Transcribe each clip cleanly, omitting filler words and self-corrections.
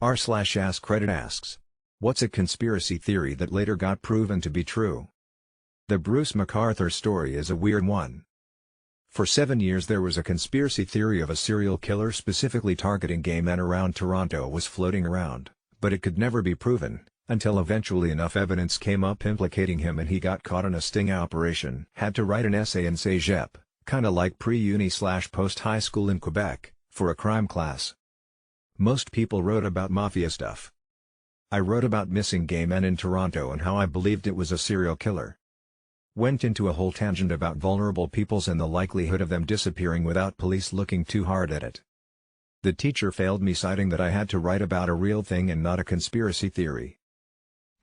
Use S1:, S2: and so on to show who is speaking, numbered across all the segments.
S1: r/AskReddit asks, what's a conspiracy theory that later got proven to be true? The Bruce MacArthur story is a weird one. For 7 years there was a conspiracy theory of a serial killer specifically targeting gay men around Toronto was floating around, but it could never be proven, until eventually enough evidence came up implicating him and he got caught in a sting operation. Had to write an essay in Cégep, kinda like pre-uni/post-high school in Quebec, for a crime class. Most people wrote about mafia stuff. I wrote about missing gay men in Toronto and how I believed it was a serial killer. Went into a whole tangent about vulnerable peoples and the likelihood of them disappearing without police looking too hard at it. The teacher failed me, citing that I had to write about a real thing and not a conspiracy theory.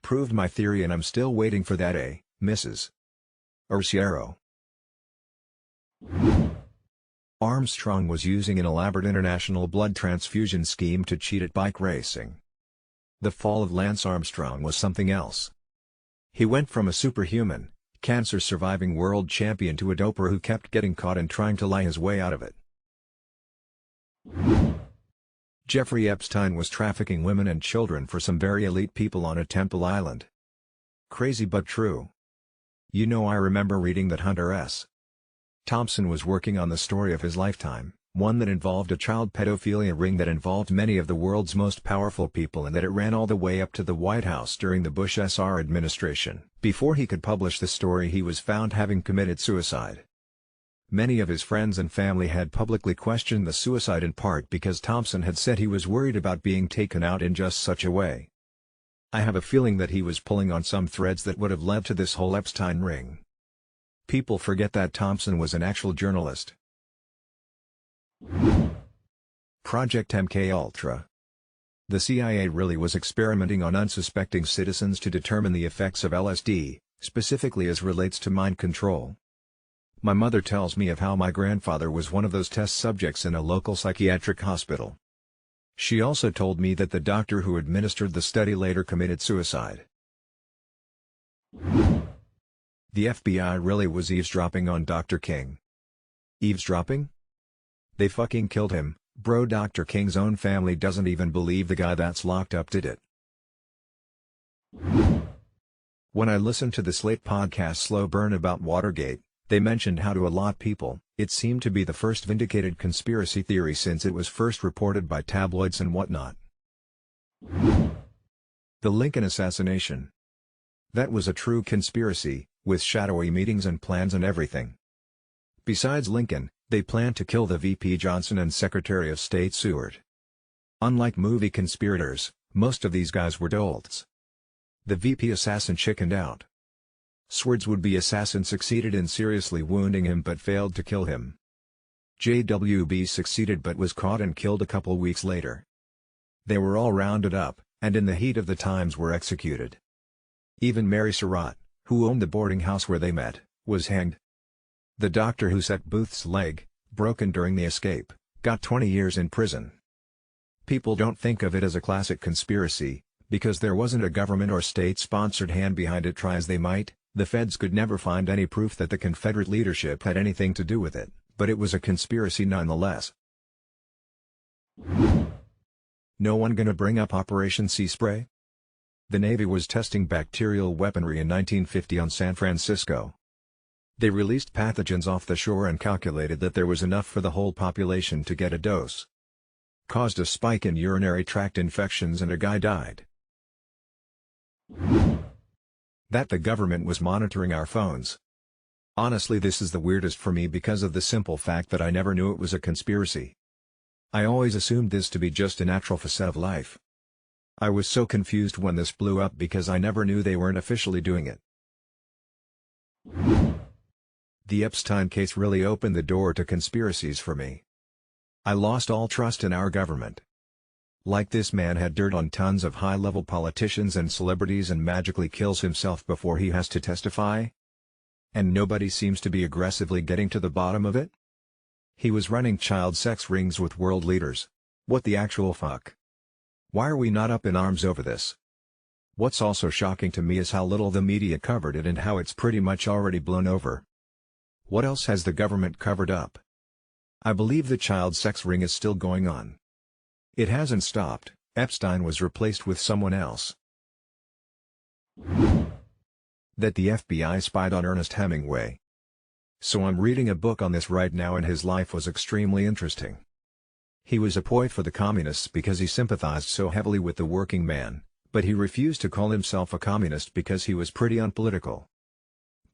S1: Proved my theory and I'm still waiting for that A, Mrs. Urciero. Armstrong was using an elaborate international blood transfusion scheme to cheat at bike racing. The fall of Lance Armstrong was something else. He went from a superhuman, cancer-surviving world champion to a doper who kept getting caught and trying to lie his way out of it. Jeffrey Epstein was trafficking women and children for some very elite people on a Temple Island. Crazy but true. You know, I remember reading that Hunter S. Thompson was working on the story of his lifetime, one that involved a child pedophilia ring that involved many of the world's most powerful people and that it ran all the way up to the White House during the Bush Sr. administration. Before he could publish the story, he was found having committed suicide. Many of his friends and family had publicly questioned the suicide, in part because Thompson had said he was worried about being taken out in just such a way. I have a feeling that he was pulling on some threads that would have led to this whole Epstein ring. People forget that Thompson was an actual journalist. Project MKULTRA. The CIA really was experimenting on unsuspecting citizens to determine the effects of LSD, specifically as relates to mind control. My mother tells me of how my grandfather was one of those test subjects in a local psychiatric hospital. She also told me that the doctor who administered the study later committed suicide. The FBI really was eavesdropping on Dr. King. Eavesdropping? They fucking killed him, bro. Dr. King's own family doesn't even believe the guy that's locked up did it. When I listened to the Slate Podcast Slow Burn about Watergate, they mentioned how to a lot of people, it seemed to be the first vindicated conspiracy theory since it was first reported by tabloids and whatnot. The Lincoln Assassination. That was a true conspiracy, with shadowy meetings and plans and everything. Besides Lincoln, they planned to kill the VP Johnson and Secretary of State Seward. Unlike movie conspirators, most of these guys were dolts. The VP assassin chickened out. Seward's would-be assassin succeeded in seriously wounding him but failed to kill him. JWB succeeded but was caught and killed a couple weeks later. They were all rounded up, and in the heat of the times were executed. Even Mary Surratt, who owned the boarding house where they met, was hanged. The doctor who set Booth's leg, broken during the escape, got 20 years in prison. People don't think of it as a classic conspiracy, because there wasn't a government or state-sponsored hand behind it. Try as they might, the feds could never find any proof that the Confederate leadership had anything to do with it, but it was a conspiracy nonetheless. No one gonna bring up Operation Sea Spray? The Navy was testing bacterial weaponry in 1950 on San Francisco. They released pathogens off the shore and calculated that there was enough for the whole population to get a dose. Caused a spike in urinary tract infections and a guy died. That the government was monitoring our phones. Honestly, this is the weirdest for me because of the simple fact that I never knew it was a conspiracy. I always assumed this to be just a natural facet of life. I was so confused when this blew up because I never knew they weren't officially doing it. The Epstein case really opened the door to conspiracies for me. I lost all trust in our government. Like, this man had dirt on tons of high-level politicians and celebrities and magically kills himself before he has to testify? And nobody seems to be aggressively getting to the bottom of it? He was running child sex rings with world leaders. What the actual fuck? Why are we not up in arms over this? What's also shocking to me is how little the media covered it and how it's pretty much already blown over. What else has the government covered up? I believe the child sex ring is still going on. It hasn't stopped, Epstein was replaced with someone else. That the FBI spied on Ernest Hemingway. So I'm reading a book on this right now, and his life was extremely interesting. He was a poi for the communists because he sympathized so heavily with the working man, but he refused to call himself a communist because he was pretty unpolitical.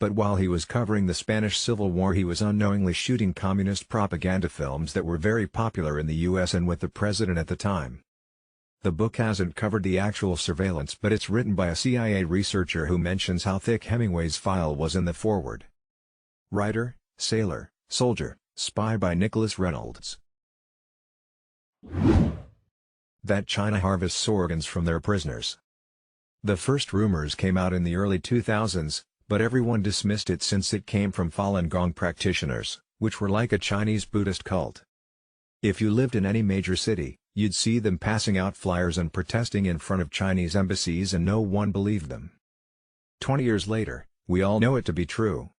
S1: But while he was covering the Spanish Civil War, he was unknowingly shooting communist propaganda films that were very popular in the US and with the president at the time. The book hasn't covered the actual surveillance, but it's written by a CIA researcher who mentions how thick Hemingway's file was in the foreword. Writer, Sailor, Soldier, Spy by Nicholas Reynolds. That China harvests organs from their prisoners. The first rumors came out in the early 2000s, but everyone dismissed it since it came from Falun Gong practitioners, which were like a Chinese Buddhist cult. If you lived in any major city, you'd see them passing out flyers and protesting in front of Chinese embassies, and no one believed them. 20 years later, we all know it to be true.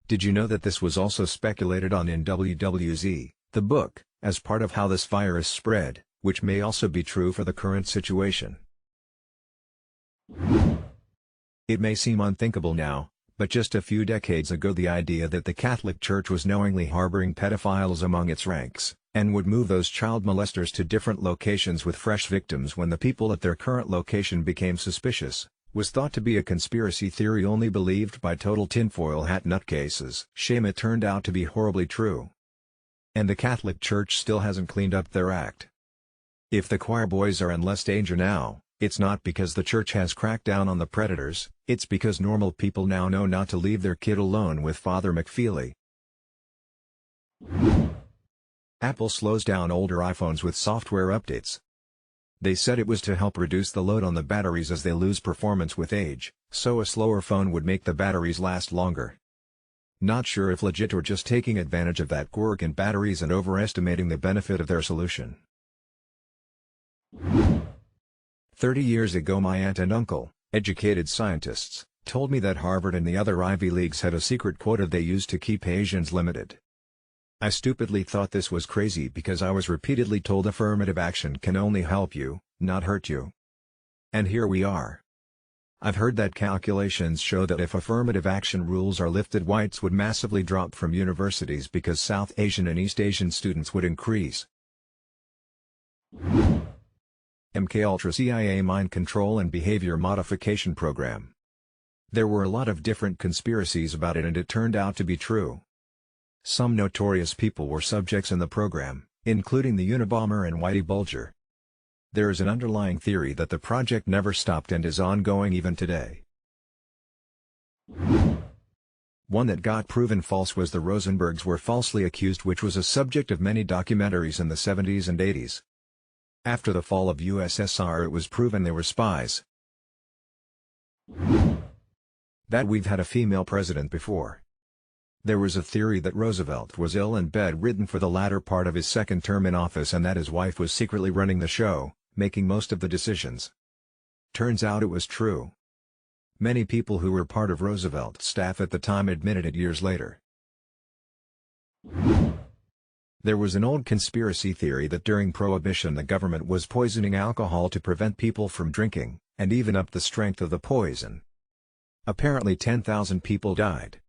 S1: Did you know that this was also speculated on in WWZ, the book, as part of how this virus spread, which may also be true for the current situation? It may seem unthinkable now, but just a few decades ago the idea that the Catholic Church was knowingly harboring pedophiles among its ranks, and would move those child molesters to different locations with fresh victims when the people at their current location became suspicious, was thought to be a conspiracy theory only believed by total tinfoil hat nutcases. Shame it turned out to be horribly true. And the Catholic Church still hasn't cleaned up their act. If the choir boys are in less danger now, it's not because the church has cracked down on the predators, it's because normal people now know not to leave their kid alone with Father McFeely. Apple slows down older iPhones with software updates. They said it was to help reduce the load on the batteries as they lose performance with age, so a slower phone would make the batteries last longer. Not sure if legit or just taking advantage of that quirk in batteries and overestimating the benefit of their solution. 30 years ago my aunt and uncle, educated scientists, told me that Harvard and the other Ivy Leagues had a secret quota they used to keep Asians limited. I stupidly thought this was crazy because I was repeatedly told affirmative action can only help you, not hurt you. And here we are. I've heard that calculations show that if affirmative action rules are lifted, whites would massively drop from universities because South Asian and East Asian students would increase. MKULTRA CIA Mind Control and Behavior Modification Program. There were a lot of different conspiracies about it, and it turned out to be true. Some notorious people were subjects in the program, including the Unabomber and Whitey Bulger. There is an underlying theory that the project never stopped and is ongoing even today. One that got proven false was the Rosenbergs were falsely accused, which was a subject of many documentaries in the 70s and 80s. After the fall of USSR, it was proven they were spies. That we've had a female president before. There was a theory that Roosevelt was ill and bedridden for the latter part of his second term in office and that his wife was secretly running the show, making most of the decisions. Turns out it was true. Many people who were part of Roosevelt's staff at the time admitted it years later. There was an old conspiracy theory that during Prohibition the government was poisoning alcohol to prevent people from drinking, and even up the strength of the poison. Apparently 10,000 people died.